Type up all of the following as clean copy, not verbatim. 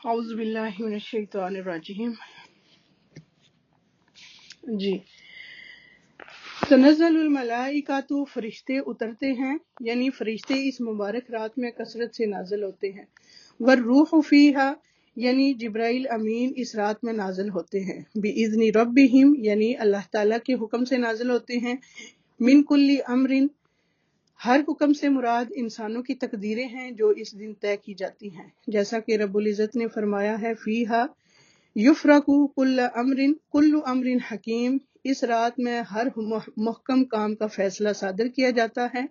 اعوذ باللہ من الشیطان الرجیم۔ جی، تنزل الملائکۃ، فرشتے اترتے ہیں، یعنی فرشتے اس مبارک رات میں کثرت سے نازل ہوتے ہیں۔ والروح فیہا، یعنی جبرائیل امین اس رات میں نازل ہوتے ہیں۔ بإذن ربہم، یعنی اللہ تعالیٰ کے حکم سے نازل ہوتے ہیں۔ من کل امر، ہر حکم سے مراد انسانوں کی تقدیریں ہیں جو اس دن طے کی جاتی ہیں، جیسا کہ رب العزت نے فرمایا ہے فیہا یفرق کل امر حکیم، اس رات میں ہر محکم کام کا فیصلہ صادر کیا جاتا ہے۔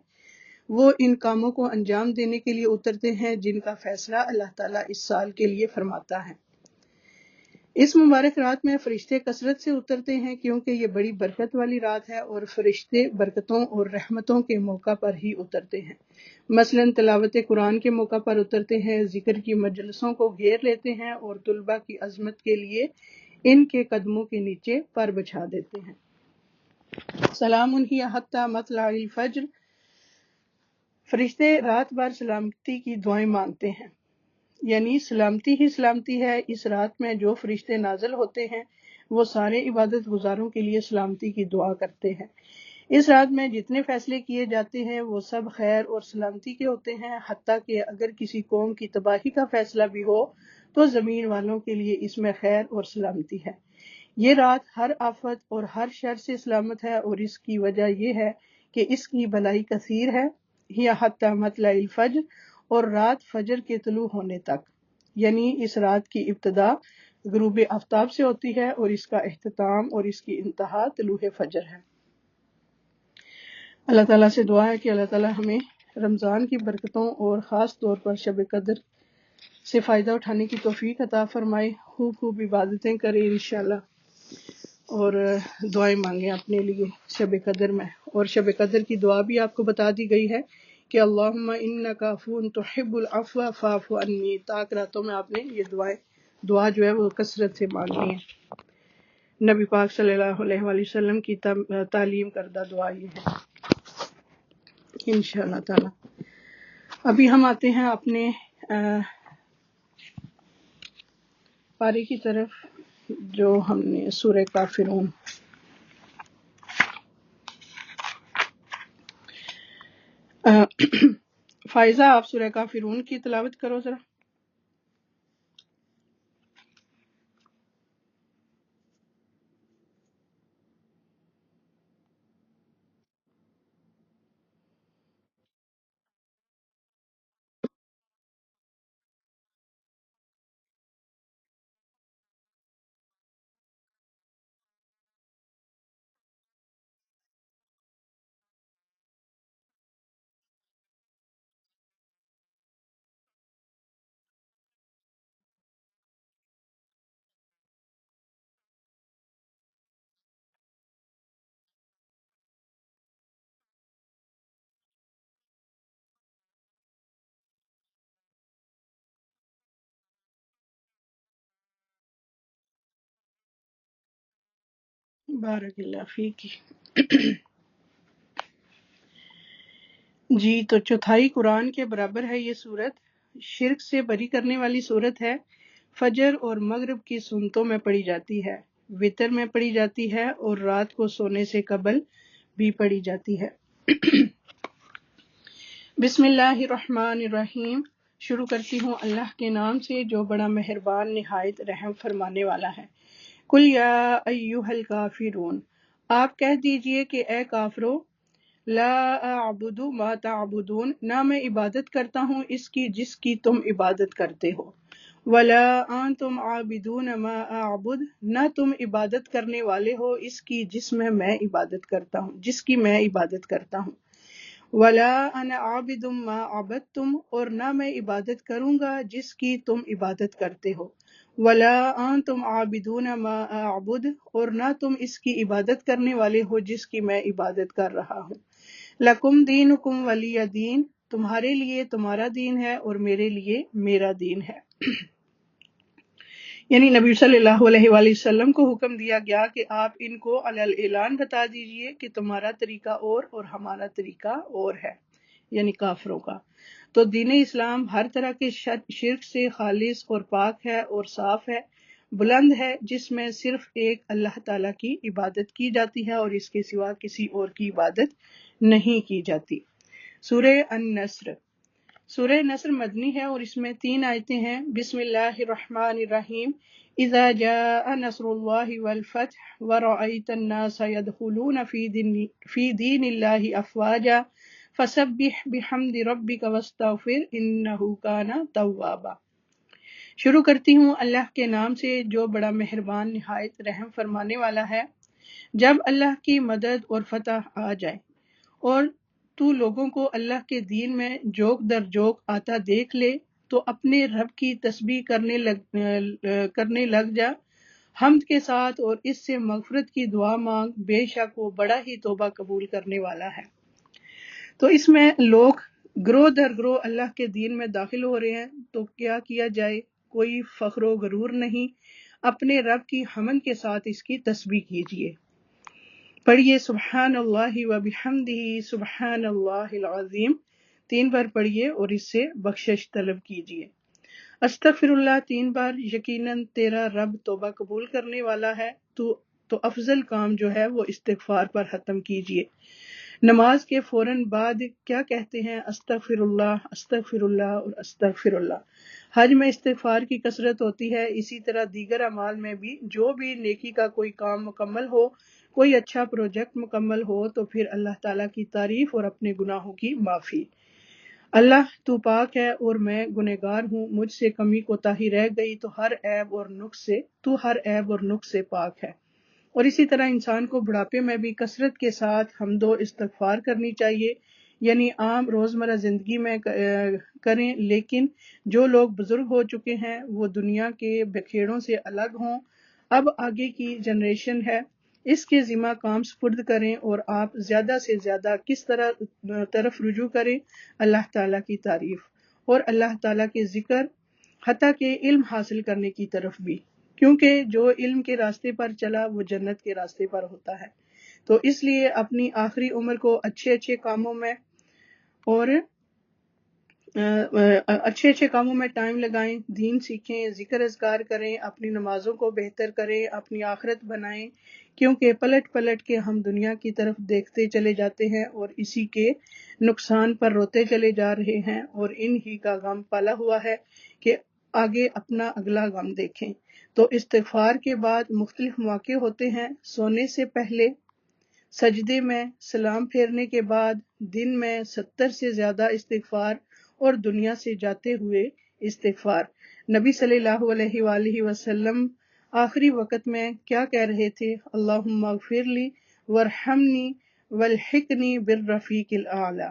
وہ ان کاموں کو انجام دینے کے لیے اترتے ہیں جن کا فیصلہ اللہ تعالیٰ اس سال کے لیے فرماتا ہے۔ اس مبارک رات میں فرشتے کثرت سے اترتے ہیں کیونکہ یہ بڑی برکت والی رات ہے، اور فرشتے برکتوں اور رحمتوں کے موقع پر ہی اترتے ہیں۔ مثلاً تلاوت قرآن کے موقع پر اترتے ہیں، ذکر کی مجلسوں کو گھیر لیتے ہیں، اور طلباء کی عظمت کے لیے ان کے قدموں کے نیچے پر بچھا دیتے ہیں۔ سلام ہی حتی مطلع الفجر، فرشتے رات بھر سلامتی کی دعائیں مانگتے ہیں، یعنی سلامتی ہی سلامتی ہے۔ اس رات میں جو فرشتے نازل ہوتے ہیں وہ سارے عبادت گزاروں کے لیے سلامتی کی دعا کرتے ہیں۔ اس رات میں جتنے فیصلے کیے جاتے ہیں وہ سب خیر اور سلامتی کے ہوتے ہیں، حتیٰ کہ اگر کسی قوم کی تباہی کا فیصلہ بھی ہو تو زمین والوں کے لیے اس میں خیر اور سلامتی ہے۔ یہ رات ہر آفت اور ہر شر سے سلامت ہے، اور اس کی وجہ یہ ہے کہ اس کی بھلائی کثیر ہے۔ ہی حتی مطلع الفجر، اور رات فجر کے طلوع ہونے تک، یعنی اس رات کی ابتدا غروب آفتاب سے ہوتی ہے اور اس کا اختتام اور اس کی انتہا طلوع فجر ہے۔ اللہ تعالیٰ سے دعا ہے کہ اللہ تعالیٰ ہمیں رمضان کی برکتوں اور خاص طور پر شب قدر سے فائدہ اٹھانے کی توفیق عطا فرمائے، خوب عبادتیں کریں انشاءاللہ، اور دعائیں مانگیں اپنے لیے شب قدر میں۔ اور شب قدر کی دعا بھی آپ کو بتا دی گئی ہے کہ اللہم انک عفو تحب العفو فاعف عنی، طاق راتوں میں آپ نے یہ دعا جو ہے وہ کثرت سے مانگنی ہے۔ نبی پاک صلی اللہ علیہ وآلہ وسلم کی تعلیم کردہ دعا یہ ہے انشاءاللہ تعالی۔ ابھی ہم آتے ہیں اپنے پارے کی طرف جو ہم نے سورہ کافرون۔ فائزہ آپ سورہ کافرون کی تلاوت کرو ذرا۔ بارک اللہ فیک۔ جی، تو چوتھائی قرآن کے برابر ہے یہ سورت، شرک سے بری کرنے والی سورت ہے۔ فجر اور مغرب کی سنتوں میں پڑھی جاتی ہے، وتر میں پڑھی جاتی ہے، اور رات کو سونے سے قبل بھی پڑھی جاتی ہے۔ بسم اللہ الرحمن الرحیم، شروع کرتی ہوں اللہ کے نام سے جو بڑا مہربان نہایت رحم فرمانے والا ہے۔ قل یا ایھا الکافرون، آپ کہہ دیجئے کہ اے کافرو، لا اعبد ما تعبدون، نہ میں عبادت کرتا ہوں اس کی جس کی تم عبادت کرتے ہو، ولا انتم عابدون ما اعبد، نہ تم عبادت کرنے والے ہو اس کی جس میں عبادت کرتا ہوں، جس کی میں عبادت کرتا ہوں، ولا انا عابد ما عبدتم، اور نہ میں عبادت کروں گا جس کی تم عبادت کرتے ہو، ولا انتم عابدون ما اعبد، اور نہ تم اس کی عبادت کرنے والے ہو جس کی میں عبادت کر رہا ہوں۔ لکم دینکم ولی دین، تمہارے لیے تمہارا دین ہے اور میرے لیے میرا دین ہے۔ یعنی نبی صلی اللہ علیہ وآلہ وسلم کو حکم دیا گیا کہ آپ ان کو علی الاعلان بتا دیجئے کہ تمہارا طریقہ اور ہمارا طریقہ اور ہے، یعنی کافروں کا۔ تو دین اسلام ہر طرح کے شرک سے خالص اور پاک ہے اور صاف ہے، بلند ہے، جس میں صرف ایک اللہ تعالیٰ کی عبادت کی جاتی ہے اور اس کے سوا کسی اور کی عبادت نہیں کی جاتی۔ سورہ النصر، سورہ نصر مدنی ہے اور اس میں 3 آیتیں ہیں۔ بسم اللہ الرحمن الرحیم، اذا جاء نصر اللہ والفتح ورأیت الناس يدخلون فی دین اللہ افواجا فسبح بحمد ربک واستغفر انہ کان توابا۔ شروع کرتی ہوں اللہ کے نام سے جو بڑا مہربان نہایت رحم فرمانے والا ہے۔ جب اللہ کی مدد اور فتح آ جائے اور تو لوگوں کو اللہ کے دین میں جوک در جوک آتا دیکھ لے تو اپنے رب کی تسبیح کرنے لگ جا حمد کے ساتھ اور اس سے مغفرت کی دعا مانگ، بے شک وہ بڑا ہی توبہ قبول کرنے والا ہے۔ تو اس میں لوگ گروہ در گروہ اللہ کے دین میں داخل ہو رہے ہیں، تو کیا کیا جائے؟ کوئی فخر و غرور نہیں، اپنے رب کی حمد کے ساتھ اس کی تسبیح کیجیے، پڑھیے سبحان اللہ و بحمدہ سبحان اللہ العظیم 3 بار پڑھیے اور اس سے بخشش طلب کیجیے۔ استغفر اللہ 3 بار، یقیناً تیرا رب توبہ قبول کرنے والا ہے۔ تو افضل کام جو ہے وہ استغفار پر ختم کیجیے۔ نماز کے فوراً بعد کیا کہتے ہیں؟ استغفر اللہ اور استغفر اللہ۔ حج میں استغفار کی کثرت ہوتی ہے، اسی طرح دیگر اعمال میں بھی۔ جو بھی نیکی کا کوئی کام مکمل ہو، کوئی اچھا پروجیکٹ مکمل ہو، تو پھر اللہ تعالیٰ کی تعریف اور اپنے گناہوں کی معافی۔ اللہ تو پاک ہے اور میں گنہگار ہوں، مجھ سے کمی کوتاہی رہ گئی تو ہر عیب اور نقص سے پاک ہے۔ اور اسی طرح انسان کو بڑھاپے میں بھی کثرت کے ساتھ حمد و استغفار کرنی چاہیے، یعنی عام روزمرہ زندگی میں کریں، لیکن جو لوگ بزرگ ہو چکے ہیں وہ دنیا کے بکھیڑوں سے الگ ہوں، اب آگے کی جنریشن ہے، اس کے ذمہ کام سپرد کریں اور آپ زیادہ سے زیادہ کس طرف رجوع کریں؟ اللہ تعالیٰ کی تعریف اور اللہ تعالیٰ کے ذکر، حتیٰ کہ علم حاصل کرنے کی طرف بھی، کیونکہ جو علم کے راستے پر چلا وہ جنت کے راستے پر ہوتا ہے۔ تو اس لیے اپنی آخری عمر کو اچھے کاموں میں ٹائم لگائیں، دین سیکھیں، ذکر اذکار کریں، اپنی نمازوں کو بہتر کریں، اپنی آخرت بنائیں، کیونکہ پلٹ کے ہم دنیا کی طرف دیکھتے چلے جاتے ہیں اور اسی کے نقصان پر روتے چلے جا رہے ہیں، اور ان ہی کا غم پالا ہوا ہے کہ آگے اپنا اگلا غم دیکھیں۔ تو استغفار کے بعد مختلف مواقع ہوتے ہیں، سونے سے پہلے، سجدے میں، سلام پھیرنے کے بعد، دن میں 70 سے زیادہ استغفار اور دنیا سے جاتے ہوئے استغفار۔ نبی صلی اللہ علیہ وآلہ وسلم آخری وقت میں کیا کہہ رہے تھے؟ اللہم اغفر لی وارحمنی والحقنی بالرفیق الاعلی۔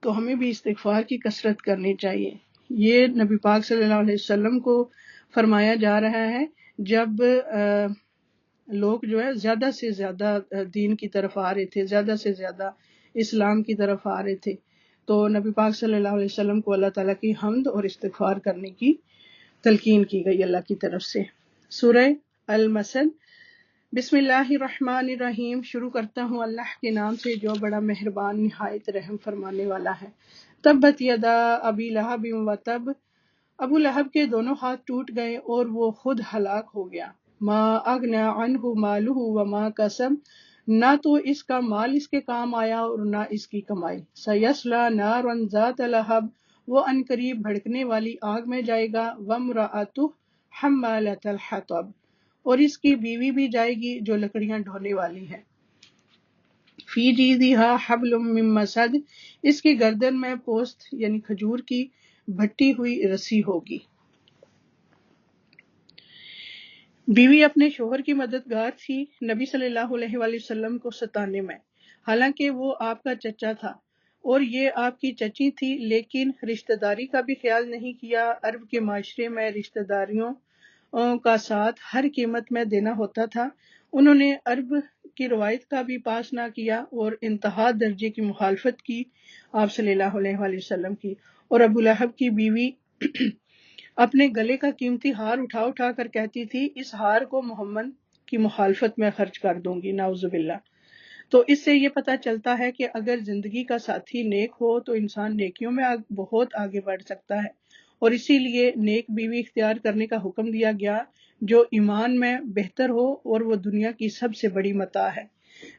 تو ہمیں بھی استغفار کی کثرت کرنی چاہیے۔ یہ نبی پاک صلی اللہ علیہ وسلم کو فرمایا جا رہا ہے جب لوگ جو ہے زیادہ سے زیادہ دین کی طرف آ رہے تھے، زیادہ سے زیادہ اسلام کی طرف آ رہے تھے، تو نبی پاک صلی اللہ علیہ وسلم کو اللہ تعالیٰ کی حمد اور استغفار کرنے کی تلقین کی گئی اللہ کی طرف سے۔ سورہ المثل، بسم اللہ الرحمن الرحیم، شروع کرتا ہوں اللہ کے نام سے جو بڑا مہربان نہایت رحم فرمانے والا ہے۔ تبت یدا ابی لہب وتب، ابو لہب کے دونوں ہاتھ ٹوٹ گئے اور وہ خود ہلاک ہو گیا۔ ما اغنی عنہ مالہ وما کسب، نہ تو اس کا مال اس کے کام آیا اور نہ اس کی کمائی۔ سیصلی نارا ذات لہب، وہ عنقریب بھڑکنے والی آگ میں جائے گا۔ وامرأتہ حمالۃ الحطب، اور اس کی بیوی بھی جائے گی جو لکڑیاں ڈھونے والی ہے۔ فی جیدہا حبل من مسد، اس کی گردن میں پوست یعنی کھجور کی بھٹی ہوئی رسی ہوگی۔ بیوی اپنے شوہر کی مددگار تھی نبی صلی اللہ علیہ وآلہ وسلم کو ستانے میں، حالانکہ وہ آپ کا چچا تھا اور یہ آپ کی چچی تھی، لیکن رشتہ داری کا بھی خیال نہیں کیا۔ عرب کے معاشرے میں رشتہ داریوں کا ساتھ ہر قیمت میں دینا ہوتا تھا۔ انہوں نے عرب کی روایت کا بھی پاس نہ کیا اور انتہا درجے کی مخالفت کی آپ صلی اللہ علیہ وآلہ وسلم کی۔ اور ابو لہب کی بیوی اپنے گلے کا قیمتی ہار اٹھا کر کہتی تھی، اس ہار کو محمد کی مخالفت میں خرچ کر دوں گی، نعوذ باللہ۔ تو اس سے یہ پتہ چلتا ہے کہ اگر زندگی کا ساتھی نیک ہو تو انسان نیکیوں میں بہت آگے بڑھ سکتا ہے، اور اسی لیے نیک بیوی اختیار کرنے کا حکم دیا گیا جو ایمان میں بہتر ہو، اور وہ دنیا کی سب سے بڑی متاع ہے۔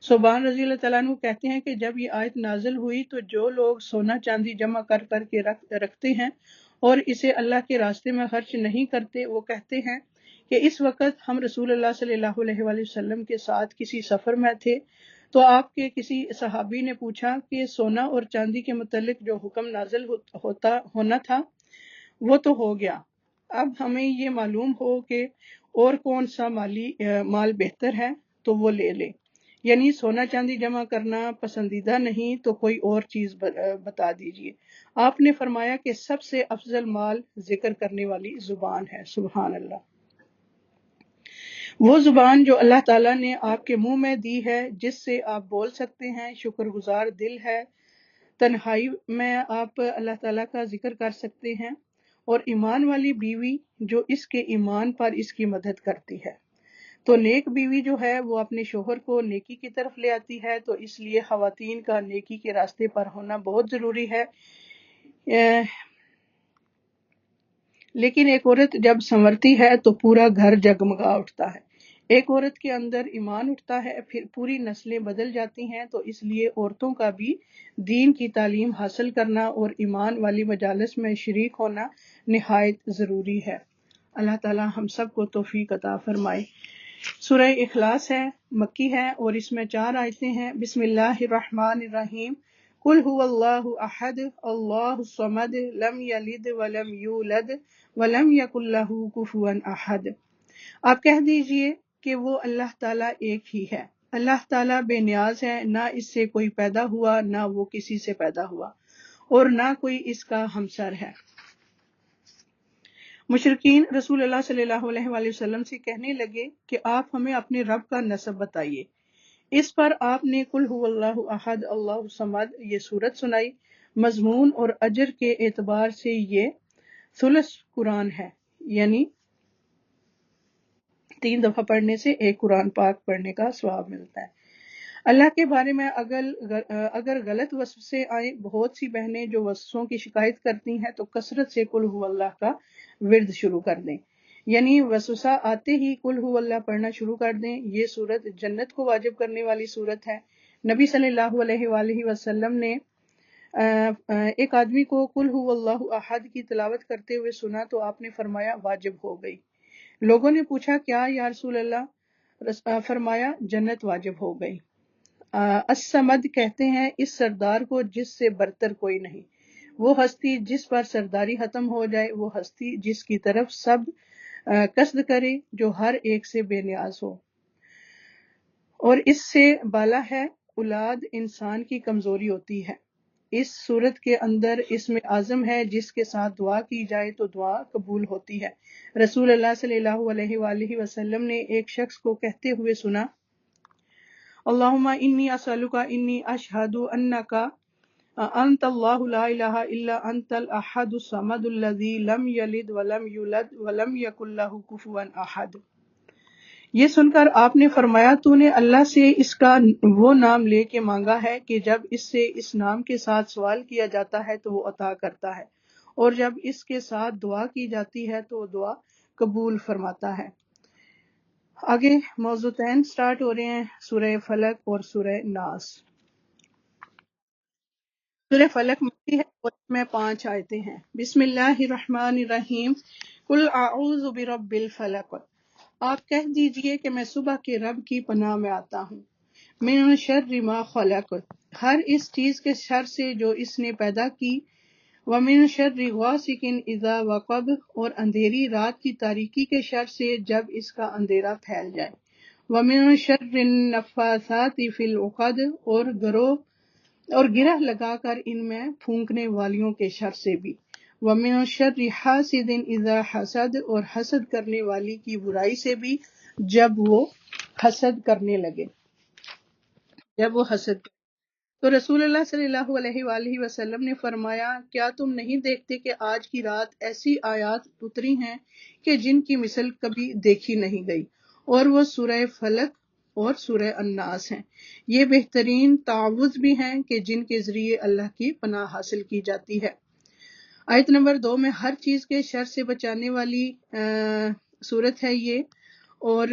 صوبان رضی اللہ تعالیٰ عنہ کہتے ہیں کہ جب یہ آیت نازل ہوئی تو جو لوگ سونا چاندی جمع کر کر کے رکھتے ہیں اور اسے اللہ کے راستے میں خرچ نہیں کرتے، وہ کہتے ہیں کہ اس وقت ہم رسول اللہ صلی اللہ علیہ وآلہ وسلم کے ساتھ کسی سفر میں تھے، تو آپ کے کسی صحابی نے پوچھا کہ سونا اور چاندی کے متعلق جو حکم نازل ہونا تھا وہ تو ہو گیا، اب ہمیں یہ معلوم ہو کہ اور کون سا مال بہتر ہے تو وہ لے لے، یعنی سونا چاندی جمع کرنا پسندیدہ نہیں تو کوئی اور چیز بتا دیجئے۔ آپ نے فرمایا کہ سب سے افضل مال ذکر کرنے والی زبان ہے۔ سبحان اللہ، وہ زبان جو اللہ تعالیٰ نے آپ کے منہ میں دی ہے، جس سے آپ بول سکتے ہیں، شکر گزار دل ہے، تنہائی میں آپ اللہ تعالیٰ کا ذکر کر سکتے ہیں، اور ایمان والی بیوی جو اس کے ایمان پر اس کی مدد کرتی ہے۔ تو نیک بیوی جو ہے وہ اپنے شوہر کو نیکی کی طرف لے آتی ہے، تو اس لیے خواتین کا نیکی کے راستے پر ہونا بہت ضروری ہے۔ لیکن ایک عورت جب سنورتی ہے تو پورا گھر جگمگا اٹھتا ہے۔ ایک عورت کے اندر ایمان اٹھتا ہے، پھر پوری نسلیں بدل جاتی ہیں، تو اس لیے عورتوں کا بھی دین کی تعلیم حاصل کرنا اور ایمان والی مجالس میں شریک ہونا نہایت ضروری ہے۔ اللہ تعالی ہم سب کو توفیق عطا فرمائے۔ سورہ اخلاص ہے، مکی ہے، اور اس میں 4 آیتیں ہیں۔ بسم اللہ الرحمن الرحیم، قل هو اللہ احد اللہ الصمد لم یلد ولم یولد ولم یکن لہ کفوا احد۔ آپ کہہ دیجئے کہ وہ اللہ تعالیٰ ایک ہی ہے، اللہ تعالیٰ بے نیاز ہے، نہ اس سے کوئی پیدا ہوا، نہ وہ کسی سے پیدا ہوا، اور نہ کوئی اس کا ہمسر ہے۔ مشرکین رسول اللہ صلی اللہ علیہ وآلہ وسلم سے کہنے لگے کہ آپ ہمیں اپنے رب کا نسب بتائیے۔ اس پر آپ نے قل هو اللہ احد اللہ الصمد یہ سورت سنائی۔ مضمون اور اجر کے اعتبار سے یہ ثلث قرآن ہے، یعنی 3 دفعہ پڑھنے سے ایک قرآن پاک پڑھنے کا ثواب ملتا ہے۔ اللہ کے بارے میں اگر غلط وسوسے آئیں، بہت سی بہنیں جو وسوسوں کی شکایت کرتی ہیں تو کثرت سے قل هو اللہ کا ورد شروع کر دیں، یعنی وسوسہ آتے ہی قل هو اللہ پڑھنا شروع کر دیں۔ یہ سورت جنت کو واجب کرنے والی سورت ہے۔ نبی صلی اللہ علیہ وآلہ وسلم نے ایک آدمی کو قل هو اللہ احد کی تلاوت کرتے ہوئے سنا تو آپ نے فرمایا واجب ہو گئی۔ لوگوں نے پوچھا کیا یا رسول اللہ؟ فرمایا جنت واجب ہو گئی۔ الصمد کہتے ہیں اس سردار کو جس سے برتر کوئی نہیں، وہ ہستی جس پر سرداری ختم ہو جائے، وہ ہستی جس کی طرف سب قصد کرے، جو ہر ایک سے بے نیاز ہو، اور اس سے بالا ہے اولاد انسان کی کمزوری ہوتی ہے۔ اس صورت کے اندر اسم اعظم ہے جس کے ساتھ دعا کی جائے تو دعا قبول ہوتی ہے۔ رسول اللہ صلی اللہ علیہ وآلہ وسلم نے ایک شخص کو کہتے ہوئے سنا، اللہم انی اسألک انی اشہد انک انت اللہ لا الہ الا انت الاحد الصمد الذی لم یلد ولم یولد ولم یکن لہ کفوا احد۔ یہ سن کر آپ نے فرمایا تو نے اللہ سے اس کا وہ نام لے کے مانگا ہے کہ جب اس سے اس نام کے ساتھ سوال کیا جاتا ہے تو وہ عطا کرتا ہے، اور جب اس کے ساتھ دعا کی جاتی ہے تو وہ دعا قبول فرماتا ہے۔ آگے موضوعین سٹارٹ ہو رہے ہیں، سورہ فلق اور سورہ ناس۔ سورہ فلق مکی ہے اور اس میں 5 آیتیں ہیں۔ بسم اللہ الرحمن الرحیم، قل اعوذ برب الفلق، آپ کہہ دیجئے کہ میں صبح کے رب کی پناہ میں آتا ہوں۔ من شر ما خلق، ہر اس چیز کے شر سے جو اس نے پیدا کی۔ ومن شر غاسق اذا وقب، اور اندھیری رات کی تاریکی کے شر سے جب اس کا اندھیرا پھیل جائے۔ ومن شر النفاثات فی العقد، اور گرہ لگا کر ان میں پھونکنے والیوں کے شر سے بھی۔ ومن شر حاسد اذا حسد، اور حسد کرنے والی کی برائی سے بھی جب وہ حسد کرنے لگے، تو رسول اللہ صلی اللہ علیہ وآلہ وسلم نے فرمایا کیا تم نہیں دیکھتے کہ آج کی رات ایسی آیات اتری ہیں کہ جن کی مثل کبھی دیکھی نہیں گئی، اور وہ سورہ فلق اور سورہ الناس ہیں۔ یہ بہترین تعوذ بھی ہیں کہ جن کے ذریعے اللہ کی پناہ حاصل کی جاتی ہے۔ آیت نمبر 2 میں ہر چیز کے شر سے بچانے والی صورت ہے یہ، اور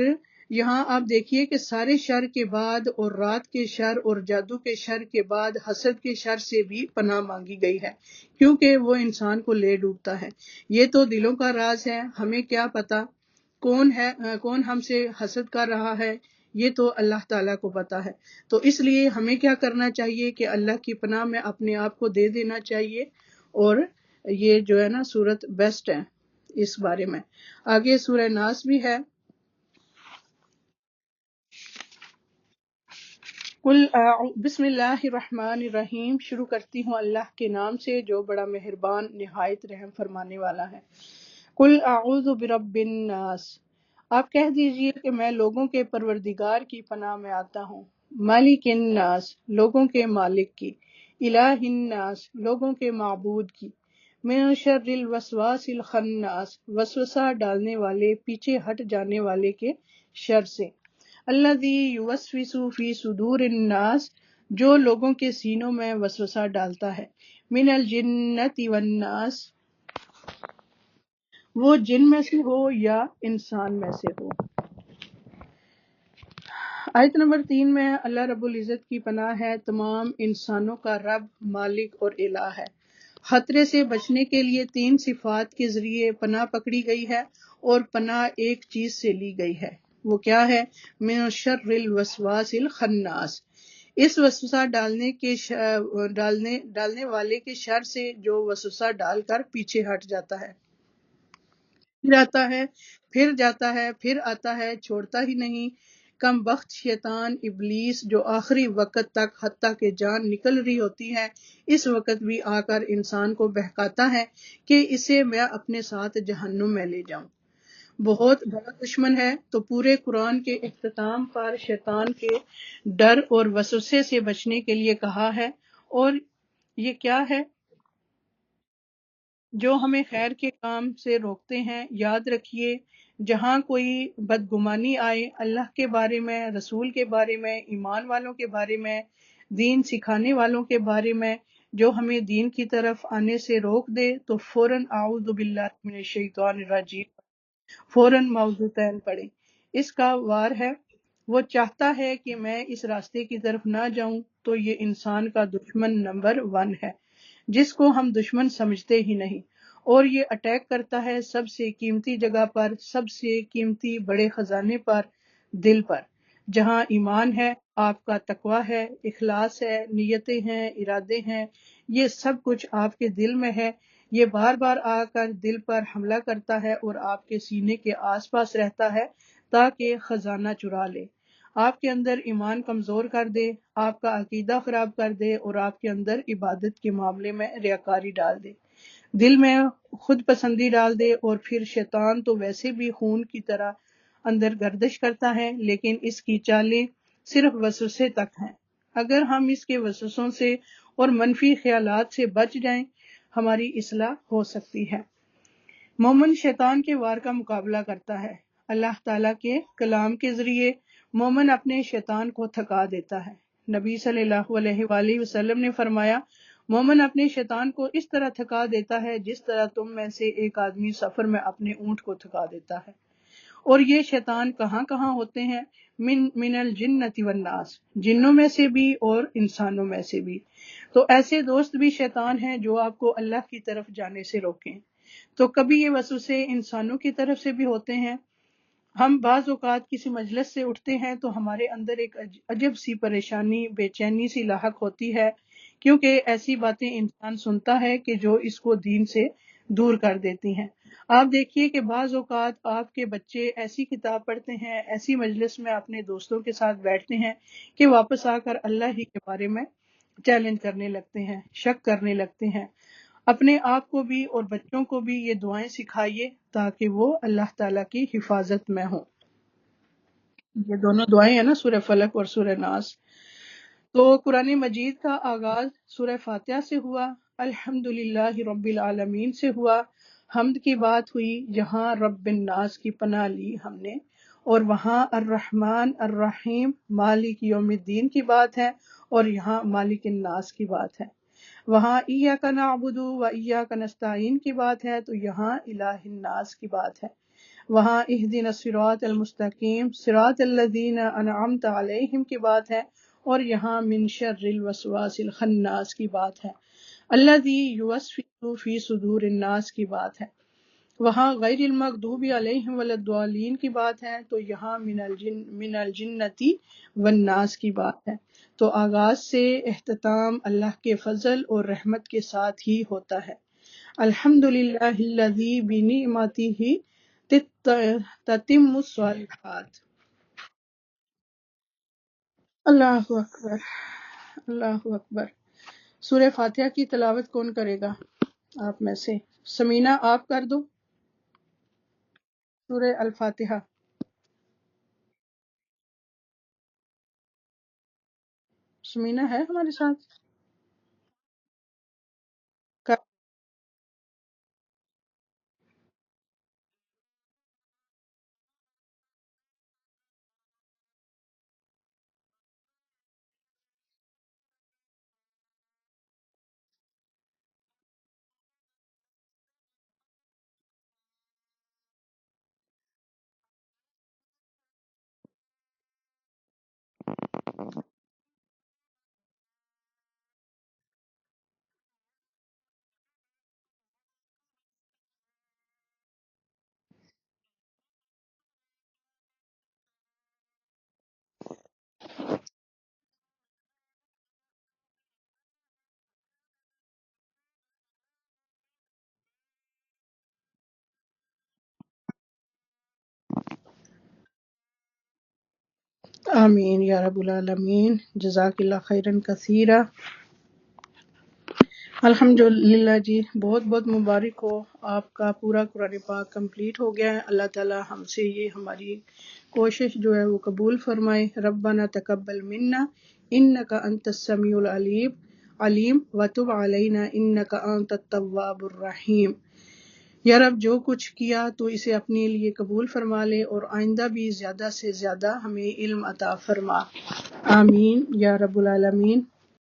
یہاں آپ دیکھیے کہ سارے شر کے بعد اور رات کے شر اور جادو کے شر کے بعد حسد کے شر سے بھی پناہ مانگی گئی ہے، کیونکہ وہ انسان کو لے ڈوبتا ہے۔ یہ تو دلوں کا راز ہے، ہمیں کیا پتا کون ہم سے حسد کر رہا ہے، یہ تو اللہ تعالیٰ کو پتا ہے۔ تو اس لیے ہمیں کیا کرنا چاہیے کہ اللہ کی پناہ میں اپنے آپ کو دے دینا چاہیے، اور یہ جو ہے نا صورت بیسٹ ہے اس بارے میں۔ آگے سورہ ناس بھی ہے۔ بسم اللہ الرحمن الرحیم، شروع کرتی ہوں اللہ کے نام سے جو بڑا مہربان نہایت رحم فرمانے والا ہے۔ قل اعوذ برب الناس، آپ کہہ دیجئے کہ میں لوگوں کے پروردگار کی پناہ میں آتا ہوں۔ مالک الناس، لوگوں کے مالک کی۔ الہ الناس، لوگوں کے معبود کی۔ من شر الوسواس الخناس، وسوسہ ڈالنے والے پیچھے ہٹ جانے والے کے شر سے۔ الذی یوسوس فی صدور الناس، جو لوگوں کے سینوں میں وسوسہ ڈالتا ہے۔ من الجنۃ والناس، وہ جن میں سے ہو یا انسان میں سے ہو۔ آیت نمبر 3 میں اللہ رب العزت کی پناہ ہے، تمام انسانوں کا رب، مالک اور الہ ہے۔ خطرے سے بچنے کے لیے 3 صفات کے ذریعے پناہ پکڑی گئی ہے، اور پناہ ایک چیز سے لی گئی ہے، وہ کیا ہے؟ من شر الوسواس الخناس، اس وسوسہ ڈالنے والے کے شر سے جو وسوسہ ڈال کر پیچھے ہٹ جاتا ہے، پھر آتا ہے، پھر جاتا ہے، پھر آتا ہے، چھوڑتا ہی نہیں۔ کم بخت شیطان ابلیس، جو آخری وقت تک حتیٰ کہ جان نکل رہی ہوتی ہے اس وقت بھی آ کر انسان کو بہکاتا ہے کہ اسے میں اپنے ساتھ جہنم میں لے جاؤں۔ بہت بڑا دشمن ہے۔ تو پورے قرآن کے اختتام پر شیطان کے ڈر اور وسوسے سے بچنے کے لیے کہا ہے، اور یہ کیا ہے؟ جو ہمیں خیر کے کام سے روکتے ہیں۔ یاد رکھیے، جہاں کوئی بدگمانی آئے اللہ کے بارے میں، رسول کے بارے میں، ایمان والوں کے بارے میں، دین سکھانے والوں کے بارے میں، جو ہمیں دین کی طرف آنے سے روک دے، تو فوراً اعوذ باللہ من الشیطان الرجیم، فوراً موضوعتین پڑھیں۔ اس کا وار ہے، وہ چاہتا ہے کہ میں اس راستے کی طرف نہ جاؤں، تو یہ انسان کا دشمن نمبر 1 ہے، جس کو ہم دشمن سمجھتے ہی نہیں، اور یہ اٹیک کرتا ہے سب سے قیمتی جگہ پر، سب سے قیمتی بڑے خزانے پر، دل پر، جہاں ایمان ہے، آپ کا تقوی ہے، اخلاص ہے، نیتیں ہیں، ارادے ہیں، یہ سب کچھ آپ کے دل میں ہے۔ یہ بار بار آ کر دل پر حملہ کرتا ہے اور آپ کے سینے کے آس پاس رہتا ہے تاکہ خزانہ چرا لے، آپ کے اندر ایمان کمزور کر دے، آپ کا عقیدہ خراب کر دے، اور آپ کے اندر عبادت کے معاملے میں ریاکاری ڈال دے، دل میں خود پسندی ڈال دے۔ اور پھر شیطان تو ویسے بھی خون کی طرح اندر گردش کرتا ہے، لیکن اس کی چالیں صرف وسوسے تک ہیں۔ اگر ہم اس کے وسوسوں سے اور منفی خیالات سے بچ جائیں، ہماری اصلاح ہو سکتی ہے۔ مومن شیطان کے وار کا مقابلہ کرتا ہے۔ اللہ تعالیٰ کے کلام کے ذریعے مومن اپنے شیطان کو تھکا دیتا ہے۔ نبی صلی اللہ علیہ وآلہ وسلم نے فرمایا، مومن اپنے شیطان کو اس طرح تھکا دیتا ہے جس طرح تم میں سے ایک آدمی سفر میں اپنے اونٹ کو تھکا دیتا ہے۔ اور یہ شیطان کہاں کہاں ہوتے ہیں؟ من الجنۃ والناس، جنوں میں سے بھی اور انسانوں میں سے بھی۔ تو ایسے دوست بھی شیطان ہیں جو آپ کو اللہ کی طرف جانے سے روکیں۔ تو کبھی یہ وسوسے انسانوں کی طرف سے بھی ہوتے ہیں۔ ہم بعض اوقات کسی مجلس سے اٹھتے ہیں تو ہمارے اندر ایک عجب سی پریشانی، بے چینی سی لاحق ہوتی ہے، کیونکہ ایسی باتیں انسان سنتا ہے کہ جو اس کو دین سے دور کر دیتی ہیں۔ آپ دیکھیے کہ بعض اوقات آپ کے بچے ایسی کتاب پڑھتے ہیں، ایسی مجلس میں اپنے دوستوں کے ساتھ بیٹھتے ہیں کہ واپس آ کر اللہ ہی کے بارے میں چیلنج کرنے لگتے ہیں، شک کرنے لگتے ہیں۔ اپنے آپ کو بھی اور بچوں کو بھی یہ دعائیں سکھائیے تاکہ وہ اللہ تعالیٰ کی حفاظت میں ہوں۔ یہ دونوں دعائیں ہیں نا، سورہ فلق اور سورہ ناس۔ تو قرآن مجید کا آغاز سورہ فاتحہ سے ہوا، الحمدللہ رب العالمین سے ہوا، حمد کی بات ہوئی، جہاں رب الناس کی پناہ لی ہم نے، اور وہاں الرحمن الرحیم مالک یوم الدین کی بات ہے، اور یہاں مالک الناس کی بات ہے۔ وہاں ایاک نعبد و ایاک نستعین کی بات ہے، تو یہاں الہ الناس کی بات ہے۔ وہاں اہدنا الصراط المستقیم صراط الذین انعمت علیہم کی بات ہے، اور یہاں من شر الوسواس الخناس کی بات ہے۔ الذی یوسوس فی صدور الناس کی بات ہے۔ وہاں غیر المغضوب علیہم ولا الضالین کی بات ہے، تو یہاں من الجنتی والناس کی بات ہے۔ تو آغاز سے اختتام اللہ کے فضل اور رحمت کے ساتھ ہی ہوتا ہے۔ الحمدللہ الذی بنعمتہ تتم الصالحات۔ اللہ اکبر، اللہ اکبر۔ سورہ فاتحہ کی تلاوت کون کرے گا آپ میں سے؟ سمینہ آپ کر دو سورہ الفاتحہ۔ سمینہ ہے ہمارے ساتھ؟ آمین یا رب العالمین۔ جزاک اللہ خیرن کثیرا۔ الحمدللہ جی، بہت بہت مبارک ہو، آپ کا پورا قرآن پاک کمپلیٹ ہو گیا ہے۔ اللہ تعالی ہم سے یہ ہماری کوشش جو ہے وہ قبول فرمائے۔ ربنا تقبل منا انک انت السمیع علیم وتب علینا انک انت التواب الرحیم۔ یا رب جو کچھ کیا تو اسے اپنے لیے قبول فرما لے، اور آئندہ بھی زیادہ سے زیادہ ہمیں علم عطا فرما۔ آمین یا رب العالمین۔